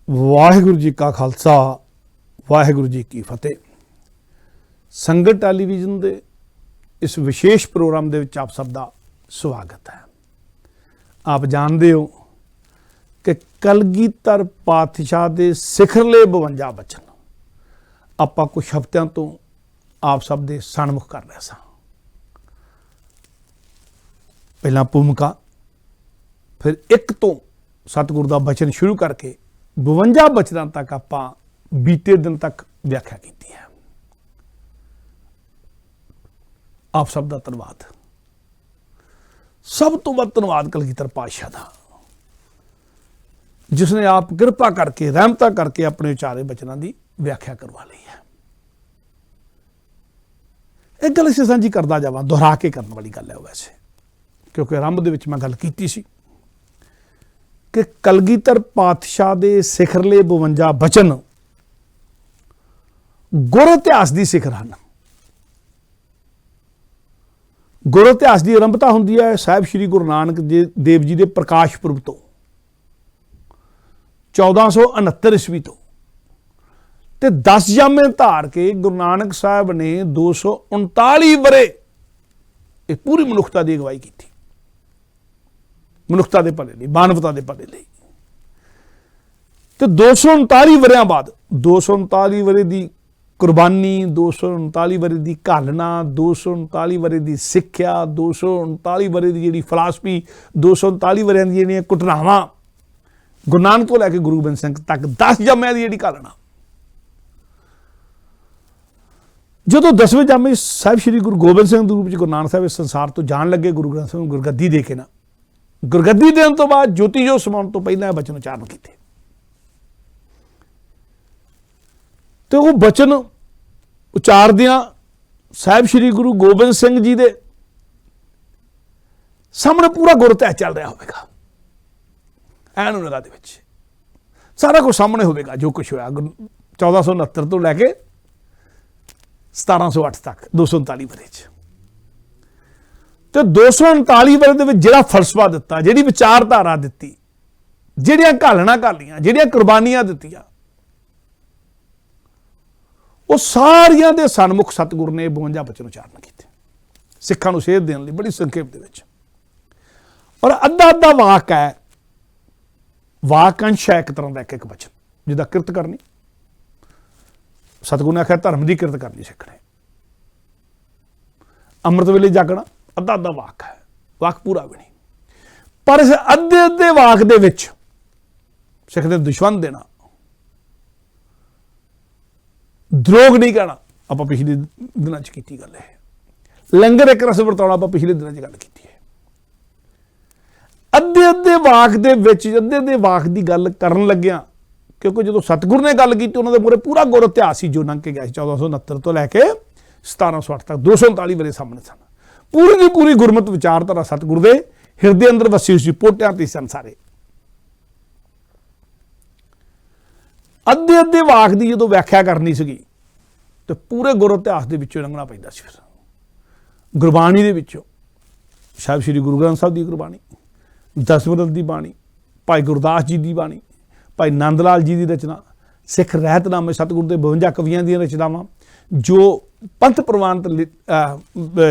ਵਾਹਿਗੁਰੂ ਜੀ ਕਾ ਖਾਲਸਾ ਵਾਹਿਗੁਰੂ ਜੀ ਕੀ ਫਤਿਹ। ਸੰਗਤ ਟੈਲੀਵਿਜ਼ਨ ਦੇ ਇਸ ਵਿਸ਼ੇਸ਼ ਪ੍ਰੋਗਰਾਮ ਦੇ ਵਿੱਚ ਆਪ ਸਭ ਦਾ ਸਵਾਗਤ ਹੈ। ਆਪ ਜਾਣਦੇ ਹੋ ਕਿ ਕਲਗੀਧਰ ਪਾਤਸ਼ਾਹ ਦੇ ਸਿਖਰਲੇ 52 ਬਚਨ ਆਪਾਂ ਕੁਝ ਹਫ਼ਤਿਆਂ ਤੋਂ ਆਪ ਸਭ ਦੇ ਸਨਮੁਖ ਕਰ ਰਹੇ ਸਾਂ। ਪਹਿਲਾਂ ਭੂਮਿਕਾ, ਫਿਰ ਇੱਕ ਤੋਂ ਸਤਿਗੁਰ ਦਾ ਬਚਨ ਸ਼ੁਰੂ ਕਰਕੇ 52 ਬਚਨਾਂ ਤੱਕ ਆਪਾਂ ਬੀਤੇ ਦਿਨ ਤੱਕ ਵਿਆਖਿਆ ਕੀਤੀ ਹੈ। ਆਪ ਸਭ ਦਾ ਧੰਨਵਾਦ। ਸਭ ਤੋਂ ਵੱਧ ਧੰਨਵਾਦ ਕਲਗੀਧਰ ਪਾਤਸ਼ਾਹ ਦਾ, ਜਿਸ ਨੇ ਆਪ ਕਿਰਪਾ ਕਰਕੇ ਰਹਿਮਤਾਂ ਕਰਕੇ ਆਪਣੇ ਉਚਾਰੇ ਬਚਨਾਂ ਦੀ ਵਿਆਖਿਆ ਕਰਵਾ ਲਈ ਹੈ। ਇੱਕ ਗੱਲ ਇਸੇ ਸਾਂਝੀ ਕਰਦਾ ਜਾਵਾਂ, ਦੁਹਰਾ ਕੇ ਕਰਨ ਵਾਲੀ ਗੱਲ ਹੈ ਵੈਸੇ, ਕਿਉਂਕਿ ਆਰੰਭ ਦੇ ਵਿੱਚ ਮੈਂ ਗੱਲ ਕੀਤੀ ਸੀ ਕਿ ਕਲਗੀਧਰ ਪਾਤਸ਼ਾਹ ਦੇ ਸਿਖਰਲੇ 52 ਬਚਨ ਗੁਰ ਇਤਿਹਾਸ ਦੀ ਸਿਖਰ ਹਨ। ਗੁਰ ਇਤਿਹਾਸ ਦੀ ਆਰੰਭਤਾ ਹੁੰਦੀ ਹੈ ਸਾਹਿਬ ਸ੍ਰੀ ਗੁਰੂ ਨਾਨਕ ਦੇਵ ਜੀ ਦੇ ਪ੍ਰਕਾਸ਼ ਪੁਰਬ ਤੋਂ 1469 ਈਸਵੀ ਤੋਂ, ਤੇ 10 ਜਾਮੇ ਧਾਰ ਕੇ ਗੁਰੂ ਨਾਨਕ ਸਾਹਿਬ ਨੇ 239 ਵਰੇ ਇਹ ਪੂਰੀ ਮਨੁੱਖਤਾ ਦੀ ਅਗਵਾਈ ਕੀਤੀ, ਮਨੁੱਖਤਾ ਦੇ ਭਲੇ ਲਈ, ਮਾਨਵਤਾ ਦੇ ਭਲੇ ਲਈ। ਤੇ 239 ਵਰਿਆਂ ਬਾਅਦ 239 ਵਰੇ ਦੀ ਕੁਰਬਾਨੀ, 239 ਵਰੇ ਦੀ ਘਾਲਣਾ, 239 ਵਰੇ ਦੀ ਸਿੱਖਿਆ, 239 ਵਰੇ ਦੀ ਜਿਹੜੀ ਫਲਸਫੀ, 239 ਵਰਿਆਂ ਦੀ ਜਿਹੜੀਆਂ ਘਟਨਾਵਾਂ ਗੁਰੂ ਨਾਨਕ ਤੋਂ ਲੈ ਕੇ ਗੁਰੂ ਗੋਬਿੰਦ ਸਿੰਘ ਤੱਕ 10 ਜਾਮਿਆਂ ਦੀ ਜਿਹੜੀ ਘਾਲਣਾ। ਜਦੋਂ 10ਵੇਂ ਜਾਮੇ ਸਾਹਿਬ ਸ੍ਰੀ ਗੁਰੂ ਗੋਬਿੰਦ ਸਿੰਘ ਦੇ ਰੂਪ ਵਿੱਚ ਗੁਰੂ ਨਾਨਕ ਸਾਹਿਬ ਇਸ ਸੰਸਾਰ ਤੋਂ ਜਾਣ ਲੱਗੇ, ਗੁਰੂ ਗ੍ਰੰਥ ਸਾਹਿਬ ਨੂੰ ਗੁਰਗੱਦੀ ਦੇ ਕੇ ਨਾ, ਗੁਰਗੱਦੀ ਦੇਣ ਤੋਂ ਬਾਅਦ ਜੋਤੀ ਜੋਤ ਸਮਾਉਣ ਤੋਂ ਪਹਿਲਾਂ ਇਹ ਬਚਨ ਉਚਾਰਨ ਕੀਤੇ। ਤੇ ਉਹ ਬਚਨ ਉਚਾਰਦਿਆਂ ਸਾਹਿਬ ਸ੍ਰੀ ਗੁਰੂ ਗੋਬਿੰਦ ਸਿੰਘ ਜੀ ਦੇ ਸਾਹਮਣੇ ਪੂਰਾ ਗੁਰ ਇਤਿਹਾਸ ਚੱਲ ਰਿਹਾ ਹੋਵੇਗਾ। ਐਨ ਨਗਾ ਦੇ ਵਿੱਚ ਸਾਰਾ ਕੁਝ ਸਾਹਮਣੇ ਹੋਵੇਗਾ, ਜੋ ਕੁਝ ਹੋਇਆ 1469 ਤੋਂ ਲੈ ਕੇ 1708 ਤੱਕ 239 ਵਰੇ 'ਚ। ਤੇ 239 ਵਰੇ ਦੇ ਵਿੱਚ ਜਿਹੜਾ ਫਲਸਫਾ ਦਿੱਤਾ, ਜਿਹੜੀ ਵਿਚਾਰਧਾਰਾ ਦਿੱਤੀ, ਜਿਹੜੀਆਂ ਘਾਲਣਾ ਘਾਲੀਆਂ, ਜਿਹੜੀਆਂ ਕੁਰਬਾਨੀਆਂ ਦਿੱਤੀਆਂ, ਉਹ ਸਾਰੀਆਂ ਦੇ ਸਨਮੁਖ ਸਤਿਗੁਰ ਨੇ 52 ਬਚਨ ਉਚਾਰਨ ਕੀਤੇ, ਸਿੱਖਾਂ ਨੂੰ ਸੇਧ ਦੇਣ ਲਈ ਬੜੀ ਸੰਖੇਪ ਦੇ ਵਿੱਚ। ਔਰ ਅੱਧਾ ਅੱਧਾ ਵਾਕ ਹੈ, ਵਾਕੰਸ਼ ਹੈ ਇੱਕ ਤਰ੍ਹਾਂ ਦਾ, ਇੱਕ ਬਚਨ ਜਿਹਦਾ ਕਿਰਤ ਕਰਨੀ। ਸਤਿਗੁਰ ਨੇ ਆਖਿਆ ਧਰਮ ਦੀ ਕਿਰਤ ਕਰਨੀ ਸਿੱਖਣੇ, ਅੰਮ੍ਰਿਤ ਵੇਲੇ ਜਾਗਣਾ, ਅੱਧਾ ਅੱਧਾ ਵਾਕ ਹੈ, ਵਾਕ ਪੂਰਾ ਵੀ ਨਹੀਂ। ਪਰ ਇਸ ਅੱਧੇ ਅੱਧੇ ਵਾਕ ਦੇ ਵਿੱਚ ਸਿੱਖ ਦੇ ਦੁਸ਼ਮਣ ਦੇਣਾ, ਦਰੋਗ ਨਹੀਂ ਕਹਿਣਾ, ਆਪਾਂ ਪਿਛਲੇ ਦਿਨਾਂ 'ਚ ਕੀਤੀ ਗੱਲ ਹੈ। ਲੰਗਰ ਇੱਕ ਰਸ ਵਰਤਾਉਣਾ, ਆਪਾਂ ਪਿਛਲੇ ਦਿਨਾਂ 'ਚ ਗੱਲ ਕੀਤੀ ਹੈ। ਅੱਧੇ ਅੱਧੇ ਵਾਕ ਦੇ ਵਿੱਚ ਅੱਧੇ ਅੱਧੇ ਵਾਕ ਦੀ ਗੱਲ ਕਰਨ ਲੱਗਿਆ, ਕਿਉਂਕਿ ਜਦੋਂ ਸਤਿਗੁਰ ਨੇ ਗੱਲ ਕੀਤੀ ਉਹਨਾਂ ਦੇ ਮੂਹਰੇ ਪੂਰਾ ਗੁਰ ਇਤਿਹਾਸ ਸੀ ਜੋ ਲੰਘ ਕੇ ਗਿਆ ਸੀ 1469 ਤੋਂ ਲੈ ਕੇ 1708 ਤੱਕ 239 ਵਰੇ ਸਾਹਮਣੇ ਸਨ। ਪੂਰੀ ਦੀ ਪੂਰੀ ਗੁਰਮਤਿ ਵਿਚਾਰਧਾਰਾ ਸਤਿਗੁਰ ਦੇ ਹਿਰਦੇ ਅੰਦਰ ਵਸੀ ਹੋਈ ਸੀ, ਪੋਟਿਆਂ ਤੇ ਸਨ ਸਾਰੇ। ਅੱਧੇ ਅੱਧੇ ਵਾਕ ਦੀ ਜਦੋਂ ਵਿਆਖਿਆ ਕਰਨੀ ਸੀਗੀ ਤੇ ਪੂਰੇ ਗੁਰ ਇਤਿਹਾਸ ਦੇ ਵਿੱਚੋਂ ਲੰਘਣਾ ਪੈਂਦਾ ਸੀ। ਫਿਰ ਗੁਰਬਾਣੀ ਦੇ ਵਿੱਚੋਂ ਸਾਹਿਬ ਸ੍ਰੀ ਗੁਰੂ ਗ੍ਰੰਥ ਸਾਹਿਬ ਦੀ ਗੁਰਬਾਣੀ, ਦਸਵੰਧ ਦੀ ਬਾਣੀ, ਭਾਈ ਗੁਰਦਾਸ ਜੀ ਦੀ ਬਾਣੀ, ਭਾਈ ਨੰਦ ਲਾਲ ਜੀ ਦੀ ਰਚਨਾ, ਸਿੱਖ ਰਹਿਤਨਾਮੇ, ਸਤਿਗੁਰ ਦੇ 52 ਕਵੀਆਂ ਦੀਆਂ ਰਚਨਾਵਾਂ ਜੋ ਪੰਥ ਪ੍ਰਵਾਨਿਤ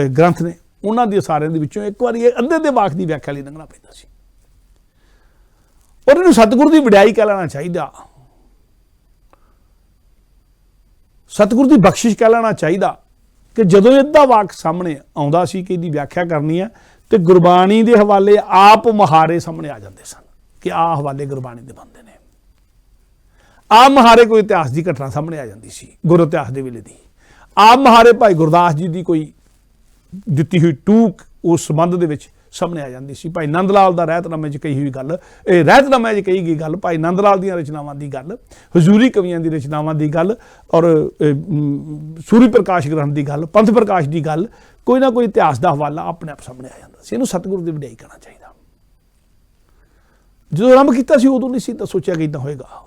ਗ੍ਰੰਥ ਨੇ, ਉਹਨਾਂ ਦੇ ਸਾਰਿਆਂ ਦੇ ਵਿੱਚੋਂ ਇੱਕ ਵਾਰੀ ਇਹ ਅੱਧੇ ਦੇ ਵਾਕ ਦੀ ਵਿਆਖਿਆ ਲਈ ਲੰਘਣਾ ਪੈਂਦਾ ਸੀ। ਔਰ ਇਹਨੂੰ ਸਤਿਗੁਰ ਦੀ ਵਡਿਆਈ ਕਹਿ ਲੈਣਾ ਚਾਹੀਦਾ, ਸਤਿਗੁਰ ਦੀ ਬਖਸ਼ਿਸ਼ ਕਹਿ ਲੈਣਾ ਚਾਹੀਦਾ ਕਿ ਜਦੋਂ ਇਹਦਾ ਵਾਕ ਸਾਹਮਣੇ ਆਉਂਦਾ ਸੀ ਕਿ ਇਹਦੀ ਵਿਆਖਿਆ ਕਰਨੀ ਹੈ, ਤੇ ਗੁਰਬਾਣੀ ਦੇ ਹਵਾਲੇ ਆਪ ਮੁਹਾਰੇ ਸਾਹਮਣੇ ਆ ਜਾਂਦੇ ਸਨ ਕਿ ਆਹ ਹਵਾਲੇ ਗੁਰਬਾਣੀ ਦੇ ਬਣਦੇ ਨੇ। ਆਪ ਮੁਹਾਰੇ ਕੋਈ ਇਤਿਹਾਸ ਦੀ ਘਟਨਾ ਸਾਹਮਣੇ ਆ ਜਾਂਦੀ ਸੀ ਗੁਰ ਇਤਿਹਾਸ ਦੇ ਵੇਲੇ ਦੀ। ਆਪ ਮੁਹਾਰੇ ਭਾਈ ਗੁਰਦਾਸ ਜੀ ਦੀ ਕੋਈ ਦਿੱਤੀ ਹੋਈ ਟੂਕ ਉਸ ਸੰਬੰਧ ਦੇ ਵਿੱਚ ਸਾਹਮਣੇ ਆ ਜਾਂਦੀ ਸੀ। ਭਾਈ ਨੰਦ ਲਾਲ ਦਾ ਰਹਿਤਨਾਮੇ 'ਚ ਕਹੀ ਹੋਈ ਗੱਲ, ਇਹ ਰਹਿਤਨਾਮੇ 'ਚ ਕਹੀ ਗਈ ਗੱਲ, ਭਾਈ ਨੰਦ ਲਾਲ ਦੀਆਂ ਰਚਨਾਵਾਂ ਦੀ ਗੱਲ, ਹਜ਼ੂਰੀ ਕਵੀਆਂ ਦੀ ਰਚਨਾਵਾਂ ਦੀ ਗੱਲ, ਔਰ ਸੂਰੀ ਪ੍ਰਕਾਸ਼ ਗ੍ਰੰਥ ਦੀ ਗੱਲ, ਪੰਥ ਪ੍ਰਕਾਸ਼ ਦੀ ਗੱਲ, ਕੋਈ ਨਾ ਕੋਈ ਇਤਿਹਾਸ ਦਾ ਹਵਾਲਾ ਆਪਣੇ ਆਪ ਸਾਹਮਣੇ ਆ ਜਾਂਦਾ ਸੀ। ਇਹਨੂੰ ਸਤਿਗੁਰ ਦੀ ਵਡਿਆਈ ਕਰਨਾ ਚਾਹੀਦਾ। ਜਦੋਂ ਆਰੰਭ ਕੀਤਾ ਸੀ ਉਦੋਂ ਨਹੀਂ ਸੀ ਤਾਂ ਸੋਚਿਆ ਕਿ ਇੱਦਾਂ ਹੋਏਗਾ,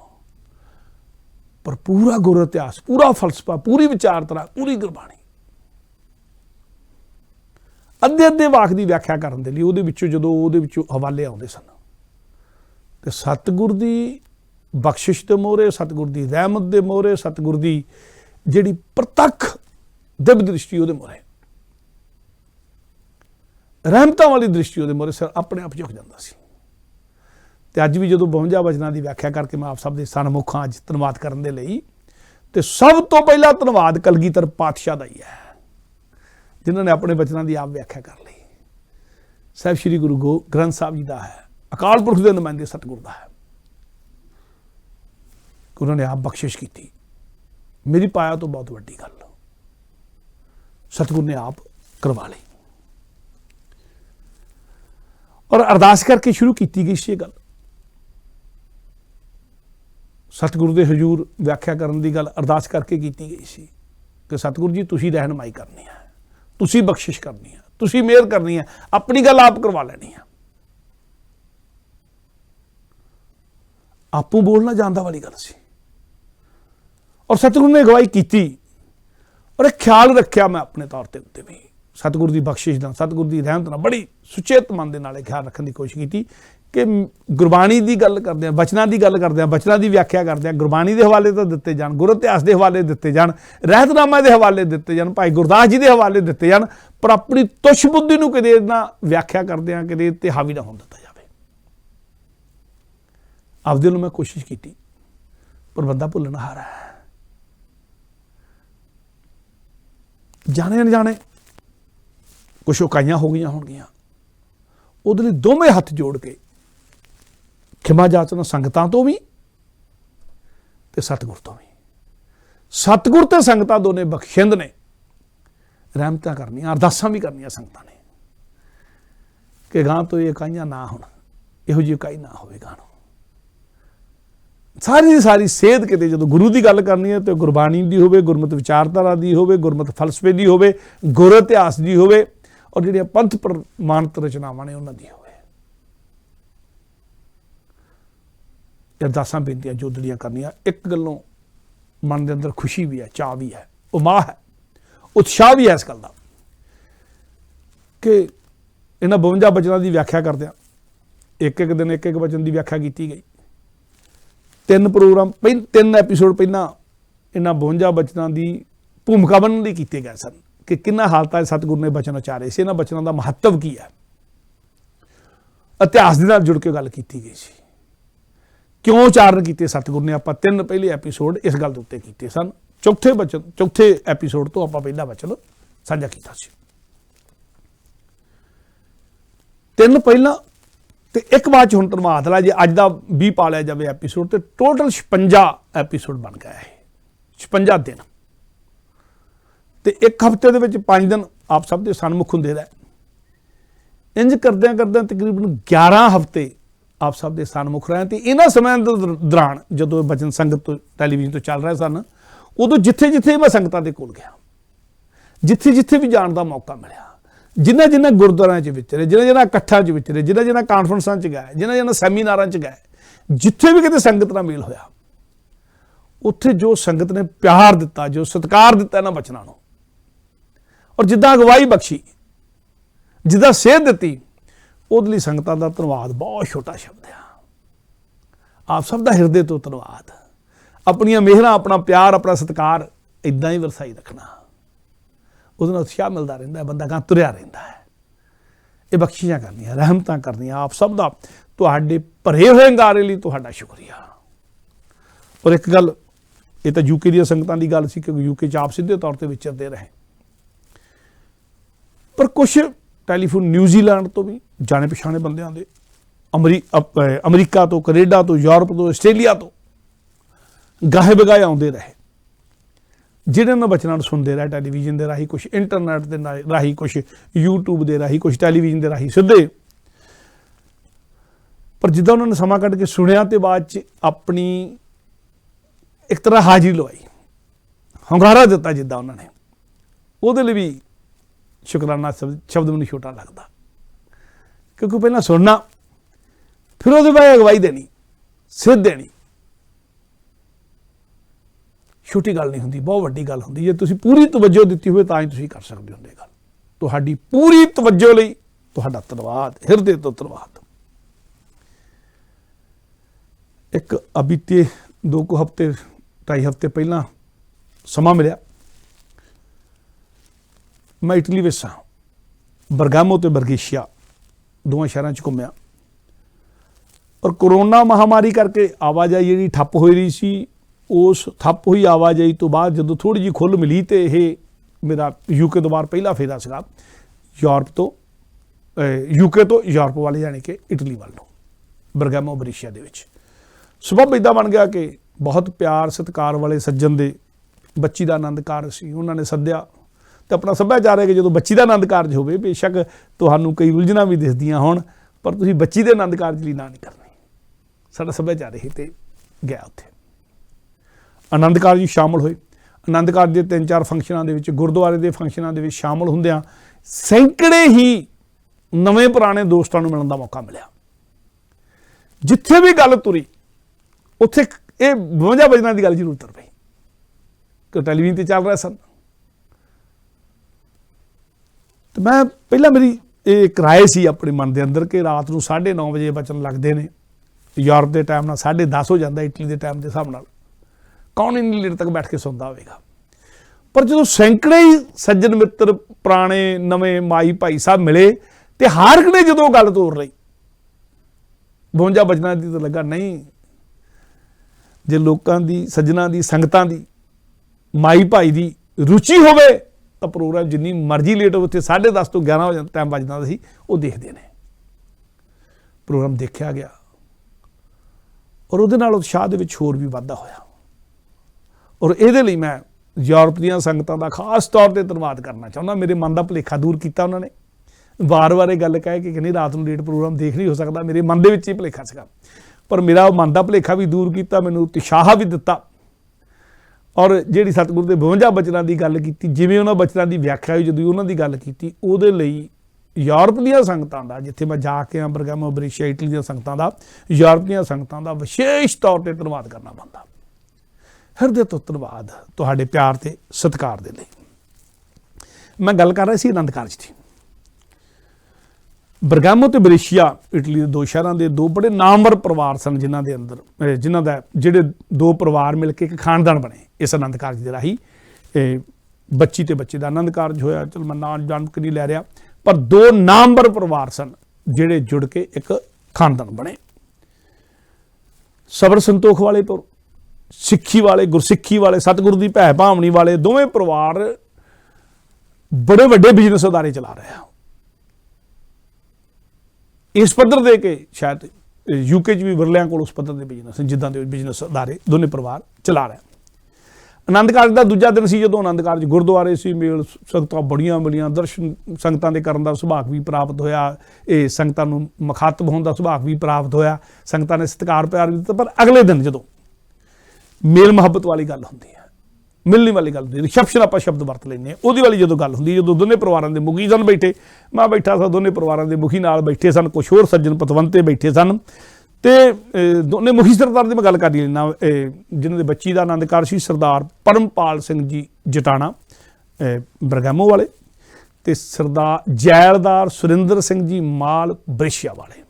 ਪਰ ਪੂਰਾ ਗੁਰ ਇਤਿਹਾਸ, ਪੂਰਾ ਫਲਸਫਾ, ਪੂਰੀ ਵਿਚਾਰਧਾਰਾ, ਪੂਰੀ ਗੁਰਬਾਣੀ ਅੱਧੇ ਅੱਧੇ ਵਾਕ ਦੀ ਵਿਆਖਿਆ ਕਰਨ ਦੇ ਲਈ ਉਹਦੇ ਵਿੱਚੋਂ ਜਦੋਂ ਉਹਦੇ ਵਿੱਚੋਂ ਹਵਾਲੇ ਆਉਂਦੇ ਸਨ ਤੇ ਸਤਿਗੁਰ ਦੀ ਬਖਸ਼ਿਸ਼ ਦੇ ਮੋਹਰੇ, ਸਤਿਗੁਰ ਦੀ ਰਹਿਮਤ ਦੇ ਮੋਹਰੇ, ਸਤਿਗੁਰ ਦੀ ਜਿਹੜੀ ਪ੍ਰਤੱਖ ਦਿਵ ਦ੍ਰਿਸ਼ਟੀ ਉਹਦੇ ਮੋਹਰੇ, ਰਹਿਮਤਾਂ ਵਾਲੀ ਦ੍ਰਿਸ਼ਟੀ ਉਹਦੇ ਮੋਹਰੇ ਸਿਰ ਆਪਣੇ ਆਪ ਝੁਕ ਜਾਂਦਾ ਸੀ। ਤੇ ਅੱਜ ਵੀ ਜਦੋਂ 52 ਵਚਨਾਂ ਦੀ ਵਿਆਖਿਆ ਕਰਕੇ ਮੈਂ ਆਪ ਸਭ ਦੇ ਸਨਮੁਖ ਹਾਂ ਅੱਜ ਧੰਨਵਾਦ ਕਰਨ ਦੇ ਲਈ, ਤੇ ਸਭ ਤੋਂ ਪਹਿਲਾ ਧੰਨਵਾਦ ਕਲਗੀਧਰ ਪਾਤਸ਼ਾਹ ਦਾ ਹੀ ਹੈ, ਜਿਨ੍ਹਾਂ ਨੇ ਆਪਣੇ ਬਚਨਾਂ ਦੀ ਆਪ ਵਿਆਖਿਆ ਕਰ ਲਈ। ਸਾਹਿਬ ਸ੍ਰੀ ਗੁਰੂ ਗ੍ਰੰਥ ਸਾਹਿਬ ਜੀ ਦਾ ਹੈ, ਅਕਾਲ ਪੁਰਖ ਦੇ ਨੁਮਾਇੰਦੇ ਸਤਿਗੁਰ ਦਾ ਹੈ। ਉਹਨਾਂ ਨੇ ਆਪ ਬਖਸ਼ਿਸ਼ ਕੀਤੀ, ਮੇਰੀ ਪਾਇਆ ਤੋਂ ਬਹੁਤ ਵੱਡੀ ਗੱਲ ਸਤਿਗੁਰ ਨੇ ਆਪ ਕਰਵਾ ਲਈ। ਔਰ ਅਰਦਾਸ ਕਰਕੇ ਸ਼ੁਰੂ ਕੀਤੀ ਗਈ ਸੀ ਇਹ ਗੱਲ, ਸਤਿਗੁਰੂ ਦੇ ਹਜ਼ੂਰ ਵਿਆਖਿਆ ਕਰਨ ਦੀ ਗੱਲ ਅਰਦਾਸ ਕਰਕੇ ਕੀਤੀ ਗਈ ਸੀ ਕਿ ਸਤਿਗੁਰੂ ਜੀ ਤੁਸੀਂ ਰਹਿਨਮਾਈ ਕਰਨੀ ਹੈ, ਤੁਸੀਂ ਬਖਸ਼ਿਸ਼ ਕਰਨੀ ਹੈ, ਤੁਸੀਂ ਮਿਹਰ ਕਰਨੀ ਹੈ, ਆਪਣੀ ਗੱਲ ਆਪ ਕਰਵਾ ਲੈਣੀ ਹੈ। ਆਪੂ ਬੋਲਣਾ ਜਾਣਦਾ ਵਾਲੀ ਗੱਲ ਸੀ। ਔਰ ਸਤਿਗੁਰੂ ਨੇ ਅਗਵਾਈ ਕੀਤੀ ਔਰ ਇੱਕ ਖਿਆਲ ਰੱਖਿਆ ਮੈਂ ਆਪਣੇ ਤੌਰ ਤੇ ਉੱਤੇ ਵੀ ਸਤਿਗੁਰੂ ਦੀ ਬਖਸ਼ਿਸ਼ ਦਾ, ਸਤਿਗੁਰੂ ਦੀ ਰਹਿਮਤ ਨਾਲ ਬੜੀ ਸੁਚੇਤ ਮਨ ਦੇ ਨਾਲ ਖਿਆਲ ਰੱਖਣ ਦੀ ਕੋਸ਼ਿਸ਼ ਕੀਤੀ ਕਿ ਗੁਰਬਾਣੀ ਦੀ ਗੱਲ ਕਰਦੇ ਹਾਂ, ਬਚਨਾਂ ਦੀ ਗੱਲ ਕਰਦੇ ਹਾਂ, ਬਚਨਾਂ ਦੀ ਵਿਆਖਿਆ ਕਰਦੇ ਹਾਂ, ਗੁਰਬਾਣੀ ਦੇ ਹਵਾਲੇ ਤਾਂ ਦਿੱਤੇ ਜਾਣ, ਗੁਰ ਇਤਿਹਾਸ ਦੇ ਹਵਾਲੇ ਦਿੱਤੇ ਜਾਣ, ਰਹਿਤਨਾਮਾ ਦੇ ਹਵਾਲੇ ਦਿੱਤੇ ਜਾਣ, ਭਾਈ ਗੁਰਦਾਸ ਜੀ ਦੇ ਹਵਾਲੇ ਦਿੱਤੇ ਜਾਣ, ਪਰ ਆਪਣੀ ਤੁੱਛ ਬੁੱਧੀ ਨੂੰ ਕਿਤੇ ਨਾ ਵਿਆਖਿਆ ਕਰਦੇ ਹਾਂ, ਕਿਤੇ ਤੇ ਹਾਵੀ ਨਾ ਹੋਣ ਦਿੱਤਾ ਜਾਵੇ। ਆਪਦੇ ਨੂੰ ਮੈਂ ਕੋਸ਼ਿਸ਼ ਕੀਤੀ, ਪਰ ਬੰਦਾ ਭੁੱਲਣ ਹਾਰਾ ਹੈ। ਜਾਣੇ ਅਣਜਾਣੇ ਕੁਛ ਉਕਾਈਆਂ ਹੋ ਗਈਆਂ ਹੋਣਗੀਆਂ, ਉਹਦੇ ਲਈ ਦੋਵੇਂ ਹੱਥ ਜੋੜ ਕੇ ਖਿਮਾ ਜਾਚਨਾ ਸੰਗਤਾਂ ਤੋਂ ਵੀ ਤੇ ਸਤਿਗੁਰ ਤੋਂ ਵੀ। ਸਤਿਗੁਰ ਤੇ ਸੰਗਤਾਂ ਦੋਨੇ ਬਖਸ਼ਿੰਦ ਨੇ, ਰਹਿਮਤਾਂ ਕਰਨੀਆਂ, ਅਰਦਾਸਾਂ ਵੀ ਕਰਨੀਆਂ ਸੰਗਤਾਂ ਨੇ ਕਿ ਗਾਂ ਤੋਂ ਇਹ ਇਕਾਈਆਂ ਨਾ ਹੋਣ, ਇਹੋ ਜਿਹੀ ਇਕਾਈ ਨਾ ਹੋਵੇ ਗਾਂ ਨੂੰ। ਸਾਰੀ ਦੀ ਸਾਰੀ ਸੇਧ ਕਿਤੇ ਜਦੋਂ ਗੁਰੂ ਦੀ ਗੱਲ ਕਰਨੀ ਹੈ ਤੇ ਗੁਰਬਾਣੀ ਦੀ ਹੋਵੇ, ਗੁਰਮਤਿ ਵਿਚਾਰਧਾਰਾ ਦੀ ਹੋਵੇ, ਗੁਰਮਤਿ ਫਲਸਫੇ ਦੀ ਹੋਵੇ, ਗੁਰ ਇਤਿਹਾਸ ਦੀ ਹੋਵੇ, ਔਰ ਜਿਹੜੀਆਂ ਪੰਥ ਪ੍ਰਮਾਣਿਤ ਰਚਨਾਵਾਂ ਨੇ ਉਹਨਾਂ ਦੀ ਹੋਵੇ। ਅਰਦਾਸਾਂ ਬੇਨਤੀਆਂ ਜੋ ਜਿਹੜੀਆਂ ਕਰਨੀਆਂ, ਇੱਕ ਗੱਲੋਂ ਮਨ ਦੇ ਅੰਦਰ ਖੁਸ਼ੀ ਵੀ ਹੈ, ਚਾਅ ਵੀ ਹੈ, ਉਮਾਹ ਹੈ, ਉਤਸ਼ਾਹ ਵੀ ਹੈ ਇਸ ਗੱਲ ਦਾ ਕਿ ਇਹਨਾਂ 52 ਬਚਨਾਂ ਦੀ ਵਿਆਖਿਆ ਕਰਦਿਆਂ ਇੱਕ ਇੱਕ ਦਿਨ ਇੱਕ ਇੱਕ ਬਚਨ ਦੀ ਵਿਆਖਿਆ ਕੀਤੀ ਗਈ। 3 ਐਪੀਸੋਡ ਪਹਿਲਾਂ ਇਹਨਾਂ 52 ਬਚਨਾਂ ਦੀ ਭੂਮਿਕਾ ਬਣਨ ਲਈ ਕੀਤੇ ਗਏ ਸਨ ਕਿ ਕਿੰਨਾ ਹਾਲਤਾਂ ਸਤਿਗੁਰੂ ਨੇ ਬਚਨ ਉਚਾਰੇ ਸੀ, ਇਹਨਾਂ ਬਚਨਾਂ ਦਾ ਮਹੱਤਵ ਕੀ ਹੈ, ਇਤਿਹਾਸ ਦੇ ਨਾਲ ਜੁੜ ਕੇ ਗੱਲ ਕੀਤੀ ਗਈ ਸੀ, ਕਿਉਂ ਉਚਾਰਨ ਕੀਤੇ ਸਤਿਗੁਰੂ ਨੇ। ਆਪਾਂ 3 ਪਹਿਲੇ ਐਪੀਸੋਡ ਇਸ ਗੱਲ ਦੇ ਉੱਤੇ ਕੀਤੇ ਸਨ। ਚੌਥੇ ਐਪੀਸੋਡ ਤੋਂ ਆਪਾਂ ਪਹਿਲਾ ਬਚਨ ਸਾਂਝਾ ਕੀਤਾ ਸੀ। 3 ਪਹਿਲਾਂ ਤੇ ਇੱਕ ਬਾਅਦ ਚ ਹੁਣ ਧੰਨਵਾਦ ਲਾ ਜੇ ਅੱਜ ਦਾ 20 ਪਾ ਲਿਆ ਜਾਵੇ ਐਪੀਸੋਡ ਤੇ ਟੋਟਲ 56 ਐਪੀਸੋਡ ਬਣ ਗਿਆ ਹੈ। 56 ਦਿਨ ਤੇ ਇੱਕ ਹਫ਼ਤੇ ਦੇ ਵਿੱਚ 5 ਦਿਨ ਆਪ ਸਭ ਦੇ ਸਨਮੁਖ ਹੁੰਦੇ ਰਹੇ। ਇੰਜ ਕਰਦਿਆਂ ਕਰਦਿਆਂ ਤਕਰੀਬਨ 11 ਹਫ਼ਤੇ ਆਪ ਸਭ ਦੇ ਸਨਮੁਖ ਰਹੇ। ਤੇ ਇਹਨਾਂ ਸਮਿਆਂ ਦੇ ਦੌਰਾਨ ਜਦੋਂ ਬਚਨ ਸੰਗਤ ਤੋਂ ਟੈਲੀਵਿਜ਼ਨ ਤੋਂ ਚੱਲ ਰਹੇ ਸਨ, ਉਦੋਂ ਜਿੱਥੇ ਜਿੱਥੇ ਮੈਂ ਸੰਗਤਾਂ ਦੇ ਕੋਲ ਗਿਆ, ਜਿੱਥੇ ਜਿੱਥੇ ਵੀ ਜਾਣ ਦਾ ਮੌਕਾ ਮਿਲਿਆ, ਜਿਨ੍ਹਾਂ ਗੁਰਦੁਆਰਿਆਂ 'ਚ ਵਿਚਰੇ, ਜਿਨ੍ਹਾਂ ਇਕੱਠਾਂ 'ਚ ਵਿਚਰੇ, ਜਿਨ੍ਹਾਂ ਕਾਨਫਰੰਸਾਂ 'ਚ ਗਏ, ਜਿਨ੍ਹਾਂ ਸੈਮੀਨਾਰਾਂ 'ਚ ਗਏ, ਜਿੱਥੇ ਵੀ ਕਿਤੇ ਸੰਗਤ ਨਾਲ ਮੇਲ ਹੋਇਆ, ਉੱਥੇ ਜੋ ਸੰਗਤ ਨੇ ਪਿਆਰ ਦਿੱਤਾ, ਜੋ ਸਤਿਕਾਰ ਦਿੱਤਾ ਇਹਨਾਂ ਬਚਨਾਂ ਨੂੰ, ਔਰ ਜਿੱਦਾਂ ਅਗਵਾਈ ਬਖਸ਼ੀ, ਜਿੱਦਾਂ ਸੇਧ ਦਿੱਤੀ, ਉਹਦੇ ਲਈ ਸੰਗਤਾਂ ਦਾ ਧੰਨਵਾਦ ਬਹੁਤ ਛੋਟਾ ਸ਼ਬਦ ਆ। ਆਪ ਸਭ ਦਾ ਹਿਰਦੇ ਤੋਂ ਧੰਨਵਾਦ। ਆਪਣੀਆਂ ਮਿਹਰਾਂ, ਆਪਣਾ ਪਿਆਰ, ਆਪਣਾ ਸਤਿਕਾਰ ਇਦਾਂ ਹੀ ਵਰਸਾਈ ਰੱਖਣਾ, ਉਹਦੇ ਨਾਲ ਉਤਸ਼ਾਹ ਮਿਲਦਾ ਰਹਿੰਦਾ ਹੈ, ਬੰਦਾ ਗਾਂ ਤੁਰਿਆ ਰਹਿੰਦਾ ਹੈ। ਇਹ ਬਖਸ਼ੀਆਂ ਕਰਨੀਆਂ, ਰਹਿਮਤਾਂ ਕਰਨੀਆਂ। ਆਪ ਸਭ ਦਾ ਤੁਹਾਡੇ ਭਰੇ ਹੋਏ ਅੰਗਾਰੇ ਲਈ ਤੁਹਾਡਾ ਸ਼ੁਕਰੀਆ। ਔਰ ਇੱਕ ਗੱਲ, ਇਹ ਤਾਂ ਯੂਕੇ ਦੀਆਂ ਸੰਗਤਾਂ ਦੀ ਗੱਲ ਸੀ ਕਿਉਂਕਿ ਯੂਕੇ 'ਚ ਆਪ ਸਿੱਧੇ ਤੌਰ ਤੇ ਵਿਚਰਦੇ ਰਹੇ, ਪਰ ਕੁਛ ਟੈਲੀਫੋਨ ਨਿਊਜ਼ੀਲੈਂਡ ਤੋਂ ਵੀ ਜਾਣੇ ਪਛਾਣੇ ਬੰਦਿਆਂ ਦੇ, ਅਮਰੀਕਾ ਤੋਂ, ਕੈਨੇਡਾ ਤੋਂ, ਯੂਰਪ ਤੋਂ, ਆਸਟ੍ਰੇਲੀਆ ਤੋਂ ਗਾਹੇ ਬਗਾਏ ਆਉਂਦੇ ਰਹੇ, ਜਿਹਨਾਂ ਨੂੰ ਬਚਨਾਂ ਨੂੰ ਸੁਣਦੇ ਰਹੇ ਟੈਲੀਵਿਜ਼ਨ ਦੇ ਰਾਹੀਂ, ਕੁਛ ਇੰਟਰਨੈਟ ਦੇ ਰਾਹੀਂ, ਕੁਛ ਯੂਟਿਊਬ ਦੇ ਰਾਹੀਂ, ਕੁਛ ਟੈਲੀਵਿਜ਼ਨ ਦੇ ਰਾਹੀਂ ਸਿੱਧੇ। ਪਰ ਜਿੱਦਾਂ ਉਹਨਾਂ ਨੇ ਸਮਾਂ ਕੱਢ ਕੇ ਸੁਣਿਆ ਤੇ ਬਾਅਦ 'ਚ ਆਪਣੀ ਇੱਕ ਤਰ੍ਹਾਂ ਹਾਜ਼ਰੀ ਲਵਾਈ, ਹੁੰਗਾਰਾ ਦਿੱਤਾ ਜਿੱਦਾਂ ਉਹਨਾਂ ਨੇ, ਉਹਦੇ ਲਈ ਵੀ ਸ਼ੁਕਰਾਨਾ ਸ਼ਬਦ ਮੈਨੂੰ ਛੋਟਾ ਲੱਗਦਾ। ਕਿਉਂਕਿ ਪਹਿਲਾਂ ਸੁਣਨਾ, ਫਿਰ ਉਹਦੇ ਬਾਅਦ ਅਗਵਾਈ ਦੇਣੀ, ਸੇਧ ਦੇਣੀ, ਛੋਟੀ ਗੱਲ ਨਹੀਂ ਹੁੰਦੀ, ਬਹੁਤ ਵੱਡੀ ਗੱਲ ਹੁੰਦੀ। ਜੇ ਤੁਸੀਂ ਪੂਰੀ ਤਵੱਜੋ ਦਿੱਤੀ ਹੋਵੇ ਤਾਂ ਹੀ ਤੁਸੀਂ ਕਰ ਸਕਦੇ ਹੁੰਦੇ ਗੱਲ। ਤੁਹਾਡੀ ਪੂਰੀ ਤਵੱਜੋ ਲਈ ਤੁਹਾਡਾ ਧੰਨਵਾਦ, ਹਿਰਦੇ ਤੋਂ ਧੰਨਵਾਦ। एक बीते 2 हफ्ते 2.5 हफ्ते पहला समा मिलिया, मैं इटली में सा, बरगामो ते बरगेशिया दोवां शहरां च घुम्मिया। और कोरोना महामारी करके आवाजाही जी ठप्प हो रही सी, उस ठप्प हुई आवाजाही तो बाद जो थोड़ी जी खुल मिली तो यह मेरा यूके तो बाहर पहला फेरा सीगा यूरोप तो यूके तो यूरोप वाले यानी कि इटली वालों बरगामो बरीशिया दे विच। सबब इदा बन गया कि बहुत प्यार सत्कार वाले सज्जन दे बच्ची का आनंद कारज सी, उन्होंने सद्या तो अपना सभ्याचार है कि जो बच्ची का आनंद कारज हो, बेशक तुहानूं कई उलझना भी दिसदियां होण पर तुसीं बच्ची के आनंद कारज लई ना नहीं करनी। साडा सभ्याचार ही तो गया उत्थे। आनंद कारज शामिल होए, आनंद कारज के 3-4 फंक्शनां दे विच गुरुद्वारे के फंक्शनां दे विच शामिल हुंदियां सैकड़े ही नवें पुराने दोस्तां नूं मिलण दा मौका मिलिया। जिथे भी गल तुरी उत्थे ये 52 वचनां की गल जरूर तुर पई कि टैलीविजन ते चल रहा सन। तो मैं पहला मेरी एक राय सी अपने मन के अंदर कि रात को 9:30 बजे बचन लगते हैं, यूरोप के टाइम 10:30 हो जाता, इटली के टाइम के हिसाब नाल कौन इन्नी लेट तक बैठ के सौंदा होगा। पर जो सैकड़े ही सज्जन मित्र पुराने नवे माई भाई साहब मिले तो हर एक ने जो गल तोड़ लई 52 वचनां की, तो लगा नहीं जे लोगों की सज्जनां की संगतां की माई भाई की रुचि होवे तो प्रोग्राम जिन्नी मर्जी लेट हो, उत्थे 10:30 तो 11 बजे टाइम बजदा सी, वो देखते हैं। प्रोग्राम देखा गया और उहदे नाल उत्साह दे विच होर भी वाधा होया। और इहदे लई मैं यूरोप दीयां संगतां दा खास तौर पर धन्नवाद करना चाहुंदा। मेरे मन का भुलेखा दूर किया उन्होंने, बार बार ये गल कह के नहीं रात को लेट प्रोग्राम देख नहीं हो सकता, मेरे मन दे विच ही भुलेखा सीगा, पर मेरा मन का भुलेखा भी दूर किया, मैनूं उत्साह भी दिता। और जिहड़ी सतगुरु के 52 वचनां की गल की, जिवें उन्हां वचनां की व्याख्या हुई, जदों उन्हां दी गल की, उहदे लई यूरोप दीयां संगतां दा, जिथे मैं जाके बरगामो बरीशिया इटली दीयां संगतां दा, यूरोप दीयां संगतां दा विशेष तौर पर धन्नवाद करना बनदा। हृदय तो धन्नवाद तुहाडे प्यार ते सत्कार दे लई। मैं गल कर रहा सी आनंद कारज दी। बरगामो ते बरीशिया इटली के 2 शहरों के 2 बड़े नामवर परिवार सन, जिन्हां दे अंदर जिन्हां दा जिहड़े 2 परिवार मिल के एक खानदान बने इस आनंद कारज के राही। बच्ची ते बच्चे का आनंद कारज होया, चल मैं नाम जान के नहीं लै रहा, पर 2 नामवर परिवार सन जिहड़े जुड़ के एक खानदान बने। सबर संतोख वाले तो सिक्खी वाले, गुरसिक्खी वाले, सतगुरु की भै भावनी वाले दोवें परिवार बड़े वड्डे बिजनेस अदारे चला रहे हैं। इस पद्धर दे के शायद यूके भी विरलियां कोल उस पद्धर के बिजनेस जिद्दां दे बिजनेस अदारे दोनों परिवार चला रहे हैं। आनंद कारज का दूजा दिन से जो आनंद कारज गुरुद्वारे से मेल संगतां बड़ियां मिलियां, दर्शन संगतां दे करन दा सुभाग भी प्राप्त होया, ये संगतां नूं मुखातब होण दा सुभाग भी प्राप्त होया, संगतां ने सत्कार प्यार भी दिता। पर अगले दिन जो मेल मुहब्बत वाली गल होंदी है, मिलने वाली गल होंदी, रिसैप्शन आप शब्द वरत लेंगे, उहदी वाली जो गल होंदी, जो दोनों परिवारों के मुखी सन बैठे, मैं बैठा था दोनों परिवारों के मुखी नाल बैठे सन, कुछ होर सज्जन पतवंते बैठे सन, तो दोनों मुखी सरदार की मैं गल कर लेना, जिन्होंने बच्ची का आनंद कारज सी सरदार परमपाल सिंह जी जटाणा बरगामो वाले, तो सरदार जैलदार सुरिंदर सिंह जी माल बरीशिया वाले,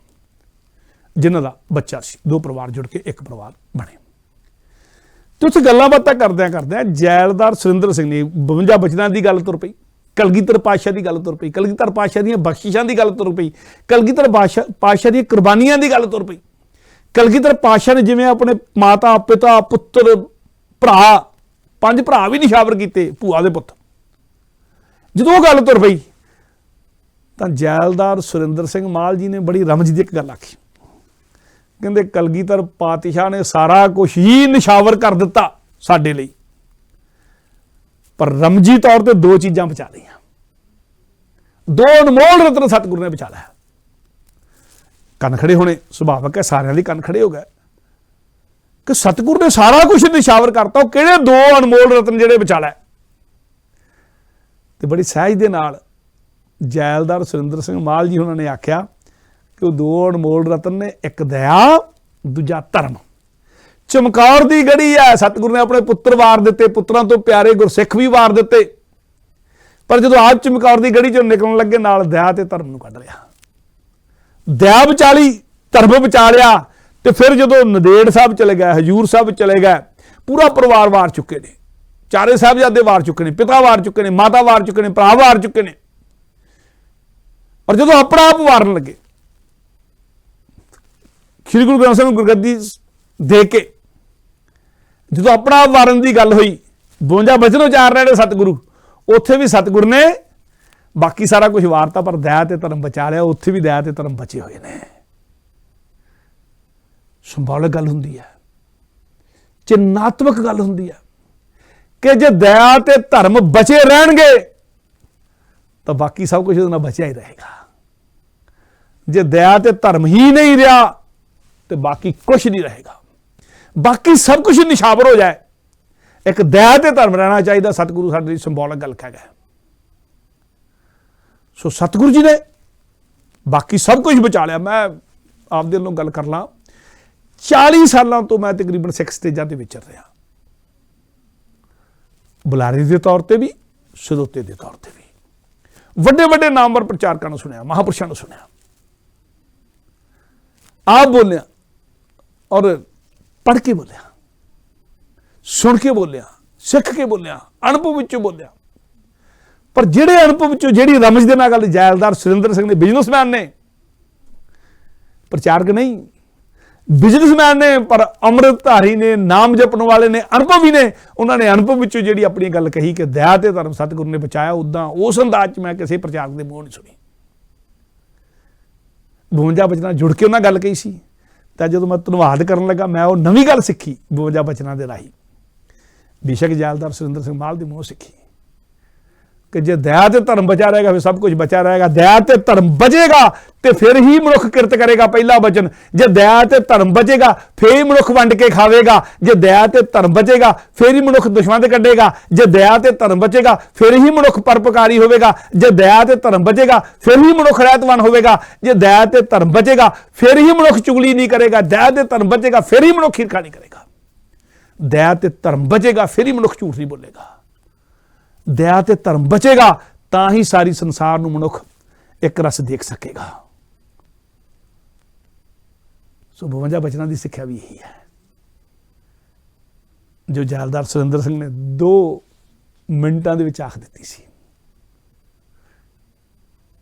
जिन्हों का बच्चा सी। 2 परिवार जुड़ के एक परिवार बने। तो उत्थे गल्लां बातां करदियां करदियां जैलदार सुरिंदर सिंह ने 52 वचनां की गल तुर पई, कलगीधर पातशाह की गल तुर पई, कलगीधर पातशाह दी बख्शिशां की गल तुर पई, कलगीधर पातशाह दी कुर्बानियां की गल तुर पई। कलगीधर पातशाह ने जिवें अपने माता पिता पुत्र भरा 5 भरा भी निशावर किए, भूआ दे पुत्त, जो गल तुर पई तो जैलदार सुरिंदर सिंह माल जी ने बड़ी रमज दी एक गल आखी, कहते कलगीधर पातशाह ने सारा कुछ ही निशावर कर दिता साडे लई, पर रमजी तौर पर 2 चीज़ां बचा लिया, 2 अनमोल रत्न सतगुरु ने बचा लिया। कन खड़े होने सुभावक है, सारिਆਂ ਦੇ कन खड़े हो गए कि सतगुरु ने सारा कुछ निशावर करता, वो किहड़े 2 अनमोल रत्न जिहड़े बचा लै। ते बड़ी सहज दे नाल जैलदार सुरिंदर सिंह माल जी उन्होंने आख्या कि वो 2 अनमोल रत्न ने, एक दया दूजा धर्म। चमकौर की गढ़ी है, सतगुरु ने अपने पुत्र वार दिते, पुत्रां तो प्यारे गुरसिख भी वार दिते, पर जो आप चमकौर की गढ़ी चों निकलण लगे नाल दया ते धर्म नूं कढ लिया। दया बचा ली, धर्म बचा लिया, तो फिर जो नदेड़ साहब चले गए, हजूर साहब चले गए, पूरा परिवार वार चुके ने, चारे साहबजादे वार चुके ने, पिता वार चुके ने, माता वार चुके ने, भरा वार चुके ने। और जो अपना आप वारन लगे, श्री गुरु ग्रंथ साहिब गुरगद्दी दे के जो अपना आप वारन की गल हुई, 52 बचन उचार रहे सतगुरु, उत्थे भी सतगुरु ने बाकी सारा कुछ वारता, पर दया ते धर्म बचा लिया, उत्थे भी दया ते धर्म बचे हुए ने। संभालक गल हुंदी है, चिन्हात्मक गल हुंदी है कि जे दया ते धर्म बचे रहणगे तो बाकी सब कुछ उहदे नाल बचिया ही रहेगा। जे दया ते धर्म ही नहीं रहा तो बाकी कुछ नहीं रहेगा, बाकी सब कुछ निछावर हो जाए। एक दया ते धर्म रहना चाहिए। सतगुरु साडे संबोलक गल कह गए। सो सतगुरु जी ने बाकी सब कुछ बचा लिया। मैं आप दे नाल गल कर ला, 40 सालों तो मैं तकरीबन सिख स्टेजां ते विचर रहा, बुलारे के तौर पर भी, सरोते के तौर पर भी। वड्डे वड्डे नामवर प्रचारकों ने सुनिया, महापुरुषों ने सुनिया, आप बोलिया और पढ़ के बोलिया, सुन के बोलिया, सिख के बोलिया, अनुभव विचों बोलिया। पर जिहड़े अनुभव विचों जिहड़ी रमज दे नाल गल जैलदार सुरिंदर सिंह ने, बिजनेसमैन ने, प्रचारक नहीं, बिजनेसमैन ने, पर अमृतधारी ने, नाम जपण वाले ने, अनुभवी ने, उन्होंने अनुभव विचों जिहड़ी अपनी गल कही कि दया ते धर्म सतगुरु ने बचाया, उदां उस अंदाज च मैं किसी प्रचारक के मूँह नहीं सुनी। 52 बचना जुड़ के उन्हें गल कही सी, तो जो मैं धन्नवाद करन लगा, मैं वो नवीं गल सीखी 52 बचना के राही, बेशक जैलदार सुरिंदर सिंह माल के मूँह सीखी कि जे दया ते धर्म बचा रहेगा फिर सब कुछ बचा रहेगा। दया ते धर्म बचेगा तो फिर ही मनुख किरत करेगा। पहला वचन, जे दया ते धर्म बचेगा फिर ही मनुख वंड के खावेगा। जे दया ते धर्म बचेगा फिर ही मनुख दुश्मन कढ़ेगा। जे दया ते धर्म बचेगा फिर ही मनुख परोपकारी होवेगा। जे दया ते धर्म बचेगा फिर ही मनुख रहतवान होवेगा। जे दया ते धर्म बचेगा फिर ही मनुख चुगली नहीं करेगा। दया ते धर्म बचेगा फिर ही मनुख ईर्खा नहीं करेगा। दया ते धर्म बचेगा फिर ही मनुख झूठ नहीं बोलेगा। दया ते धर्म बचेगा ता ही सारी संसार नूं मनुख एक रस देख सकेगा। सो 52 बचना की सिक्ख्या भी यही है जो जैलदार सुरिंदर सिंह ने 2 मिनटां दे विच आख दित्ती सी।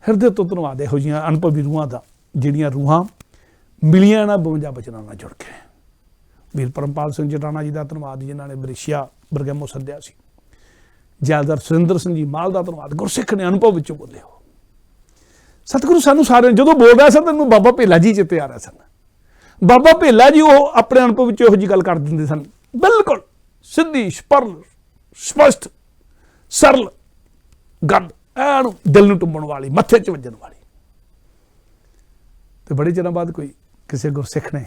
हिरदे तो धन्नवाद इहो जिहियां अनुभवी रूहां दा, जिहड़ियां रूहां मिलियां ना 52 बचनां नाल जुड़ के। वीर परमपाल सिंह जटाना जी का धन्नवाद, जिन्होंने बरेशिया बरगमो सद्दिया सी। जैलदार सुरिंदर सिंह जी माल का धन्नवाद, गुरसिख ने अनुभव विचों बोले हो। सतगुरु सानू सारे जो बोल रहा सन तैनूं बाबा भेला जी चेते आ रहे सन। बाबा भेला जी वो अपने अनुभव विचों इहो जी गल कर दिंदे सन, बिल्कुल सीधी स्पष्ट स्पष्ट सरल गल, ऐन दिल नूं टुंबण वाली, मत्थे च वजन वाली। तो बड़े चिरों बाद कोई किसी गुरसिख ने,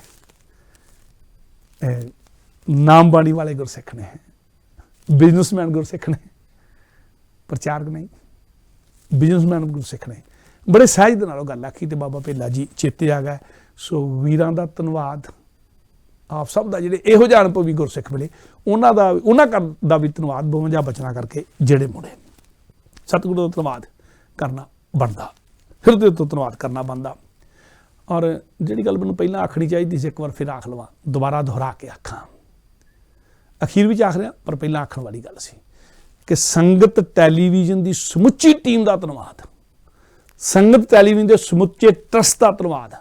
नाम बाणी वाले गुरसिख ने, बिजनेसमैन गुरसिख ने, प्रचारक नहीं, बिजनेसमैन गुरसिख ने बड़े सहज दे नाल गल आखी। तो बाबा भेला जी चेते आ गए। सो वीरां दा धन्नवाद, आप सब दा जिहड़े इहो जिहा अनुभवी गुरसिख मिले उन्हां दा भी धन्नवाद 52 बचना करके जिहड़े मुड़े। सतगुरु दा धन्नवाद करना बनदा, हिरदे तो धन्नवाद करना बनदा। और जिहड़ी गल मैनूं पहलां आखनी चाहिदी सी, एक बार फिर आख लवां, दोबारा दोहरा के आखां, अखीर विच आख रहा पर पहलां आखण वाली गल सी कि संगत टैलीविजन की समुची टीम का धन्नवाद, संगत टैलीविजन के समुचे ट्रस्ट का धन्नवाद,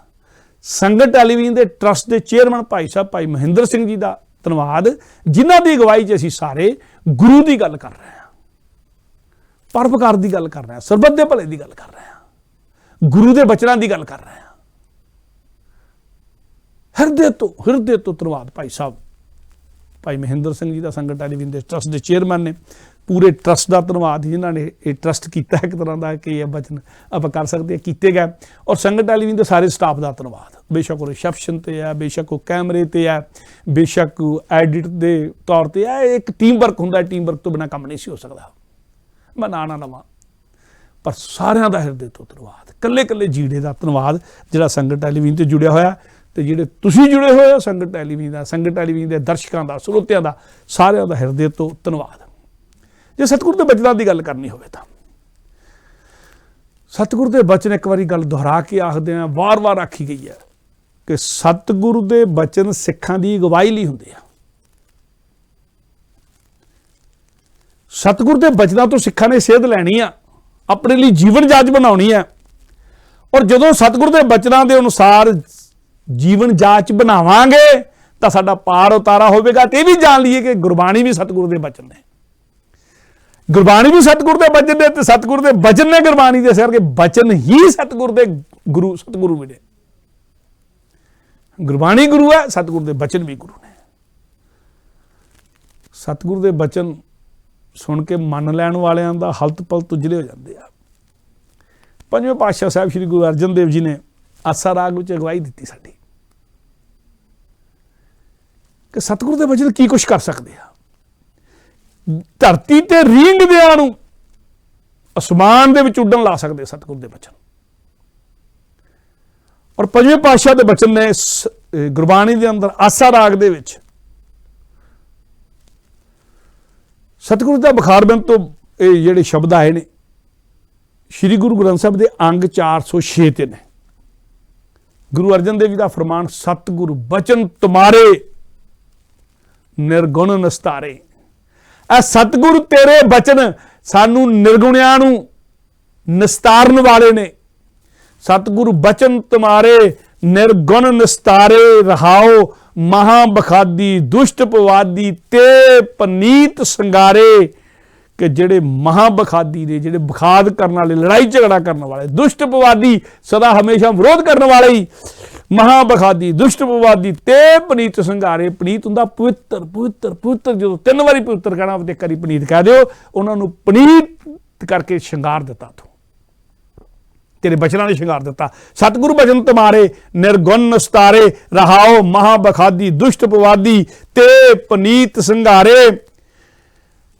संगत टैलीविजन के ट्रस्ट के चेयरमैन भाई साहब भाई महेंद्र सिंह जी का धन्नवाद, जिन्हां की अगवाई च असीं सारे गुरु की गल कर रहे हैं, परोपकार की गल कर रहे हैं, सरबत के भले की गल कर रहे हैं, गुरु के बचनों की गल कर रहे हैं। हिरदे तो धन्नवाद भाई साहब भाई महेंद्र सिंह जी का, संगत टैलीविजन के ट्रस्ट के चेयरमैन ने, पूरे ट्रस्ट का धन्नवाद जिन्होंने ये ट्रस्ट किया एक तरह का कि यह बचन आप कर सकते हैं किए गए। और संगत टैलीविजन के सारे स्टाफ का धन्नवाद, बेशक वो रिसैप्शन पर है, बेशक वो कैमरे पर है, बेशक एडिट के तौर पर है। एक टीम वर्क होंगे, टीम वर्क तो बिना काम नहीं हो सकता। मैं ना लवां पर सारिਆਂ का हिरदे तो धन्नवाद, कल्ले कल्ले जीड़े का धन्नवाद जिहड़ा संगत टैलीविजन से जुड़िया होया, तो जिहड़े तुसीं जुड़े हुए हो संगत टैलीविजन का, संगत टैलीविजन के दर्शकों का, ਸਰੋਤਿਆਂ का, सारिਆਂ का हिरदे तो धन्नवाद। जे सतगुरु के बचनों की गल करनी होवे तां सतगुरु के बचन एक बारी गल दोहरा के आखदे हैं, वार वार आखी गई है कि सतगुरु के बचन सिखां की अगवाई लई हुंदे आ। सतगुरु के बचनों तो सिखां ने सेध लैनी आ, अपने लिए जीवन जाच बनाउणी है। और जदों सतगुरु के बचनों के अनुसार जीवन जाच बनावांगे तो साडा पार उतारा होवेगा। ते भी जान लीए कि गुरबाणी भी सतगुरु के बचन ने, गुरबाणी भी सतगुरु के बचन ने, ते सतगुरु के बचन ने गुरबाणी दे, इस करके बचन ही सतगुरु के गुरु, सतगुरु भी ने। गुरबाणी गुरु है, सतगुरु के बचन भी गुरु ने। सतगुरु के बचन सुन के मन लैण वालियां दा हलत पलत उजले हो जाते हैं। पंजवें पातशाह साहब श्री गुरु अर्जन देव जी ने आसा राग विच अगवाई दी साडी कि सतगुरु के बचन की कुछ कर सकते हैं। धरती ते रींगदियां नूं आसमान दे विच उड्डण ला सकते सतगुरु के बचन। और पंजवें पातशाह के बचन ने गुरबाणी के अंदर आसा राग दे विच सतगुरु का बखारबंद तो ये शब्द आए ने श्री गुरु ग्रंथ साहब के अंग 406 ते ने। गुरु अर्जन देव जी का फरमान, सतगुरु बचन तुम्हारे निर्गुण निस्तारे। ए सतगुरु तेरे बचन सानू निर्गुणियां नू निस्तारन वाले ने। सतगुरु बचन तुम्हारे निर्गुण निस्तारे, रहाओ महाबखादी दुष्ट पवादी ते पनीत संगारे। कि जेड़े महाबखादी ने, जेड़े बखाद करने वाले, लड़ाई झगड़ा करने वाले, दुष्ट पवादी सदा हमेशा विरोध करने वाले ही महाबखादी दुष्ट पवादी ते पनीत संगारे। पनीत हुंदा पवित्र, पवित्र पवित्र। जो 3 बारी पवित्र कहना ते करी पनीत कह दिओ, उन्होंने पनीत करके श्रृंगार दिता। तू तेरे बचनों ने श्रृंगार दिता। सतगुरु बचन तुम्हारे निर्गुण निस्तारे, रहाओ महाबखादी दुष्ट पवादी ते पनीत संगारे।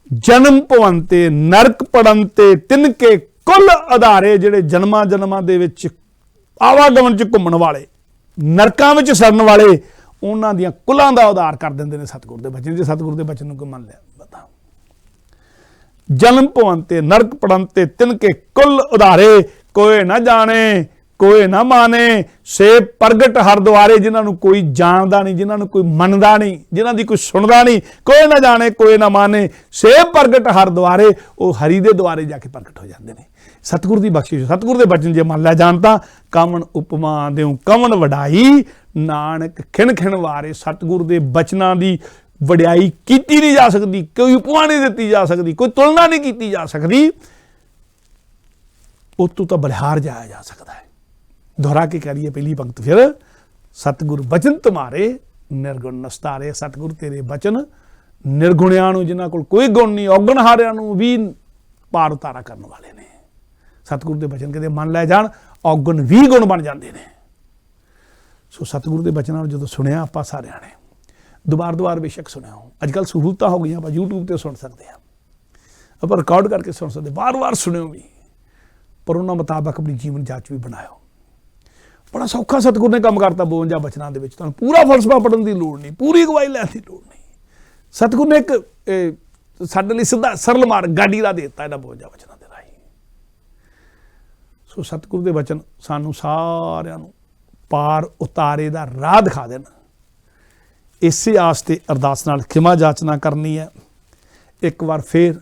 जन्म भवंते नरक पड़नते तिनके कुल आधारे। जेड़े जन्मां जन्मां दे विच आवागमन च घुमण वाले, नरकां विच सरन वाले, उन्हां दियां कुलां दा उद्धार कर दिंदे ने सतगुरु दे बचन। जे सतगुरु दे बचन नूं कोई मन लिया बता। जन्म भवंते नरक पड़नते तिनके कुल उधारे। कोई ना जाने कोई ना माने, से प्रगट हर द्वारे। जिन्होंने कोई जानता नहीं, जिन्होंने कोई मनता नहीं, जिन्हों की कोई सुनता नहीं। कोई ना जाने कोई ना माने, से प्रगट हर द्वारे। वो हरि दे द्वारे जाके प्रगट हो जाते हैं। सतगुरु की बख्शिश, सतगुरु के बचन जे मन लै जानता। कवन उपमा देऊं कवन वडाई, नानक खिन खिन वारे। सतगुरु के बचनों की वड्याई की नहीं जा सकती, कोई उपमा नहीं दी जा सकती, कोई तुलना नहीं की जा सकती। उतों तो बलिहार जाया जा सकता है। दोहरा के करिए पहली पंक्ति फिर, सतगुरु बचन तुम्हारे निर्गुण निस्तारे। सतगुरु तेरे बचन निर्गुणियां नूं, जिन्हां कोल कोई गुण नहीं, औगण हारियां नूं भी पार उतारा करने वाले ने। सतगुरु के बचन कहते मन लै जाण, औगण भी गुण बन जाते हैं। सो सतगुरु के बचनों जो सुनिया आप सारिਆਂ ने, दुबार बेशक सुनिया हो। अजकल सहूलत हो गई, आप यूट्यूब पर सुन सकते हैं, आप रिकॉर्ड करके सुन सकते, बार सुनियो भी, पर उन्होंने मुताबिक अपनी जीवन जाच भी बनाओ। बड़ा सौखा सतगुरु ने काम करता 52 बचनों के। पूरा फलसफा पढ़ने की लोड़ नहीं, पूरी अगवाई लैण की लोड़ नहीं। सतगुरु ने एक साडे लई सीधा सरल मार्ग गाड़ी दा देता इन्हां 52 बचनों के राही। सो सतगुरु के बचन सानू सारिआं नूं पार उतारे का राह दिखा देन। इसे आस ते अरदास नाल खिमा जाचना करनी है। एक बार फिर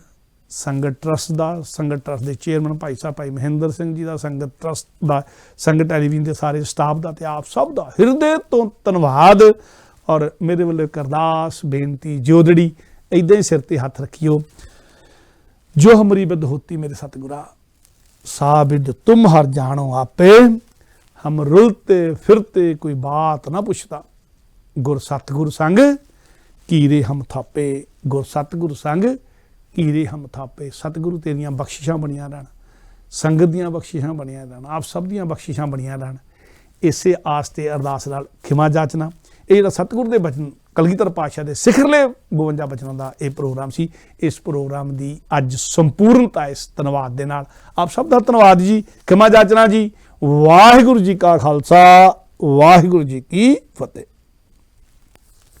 संगत ट्रस्ट का, संगत ट्रस्ट के चेयरमैन भाई साहब भाई महेंद्र सिंह जी का, संगत ट्रस्ट का, संगत टेलीविजन के सारे स्टाफ का, तो आप सब का हिरदे तो धन्यवाद। और मेरे वालों एक अरदास बेनती जोदड़ी इदां ही सिर ते हथ रखियो। जो हमारी बिद होती मेरे सतगुरा, सा बिद तुम हर जानो आपे। हम रुलते फिरते कोई बात ना पुछता, गुर सतगुरु संग कीरे हम थापे। गुर सतगुरु संग कीरे हम थापे। सतगुरु तेरियां बख्शिशां बनिया रहन, संगत दियां बख्शिशां बनिया रहन, आप सब दियां बख्शिशां बनिया रहन। इसे आस ते अरदास नाल खिमा जाचना। ये जिहड़ा सतगुरु के बचन कलगीधर पातशाह के सिखरले 52 बचनों का यह प्रोग्राम सी। इस प्रोग्राम की अज संपूर्णता इस धन्यवाद के नाल आप सब का धन्यवाद जी। खिमा जाचना जी। वाहिगुरू जी का खालसा, वाहिगुरू जी की फतेह।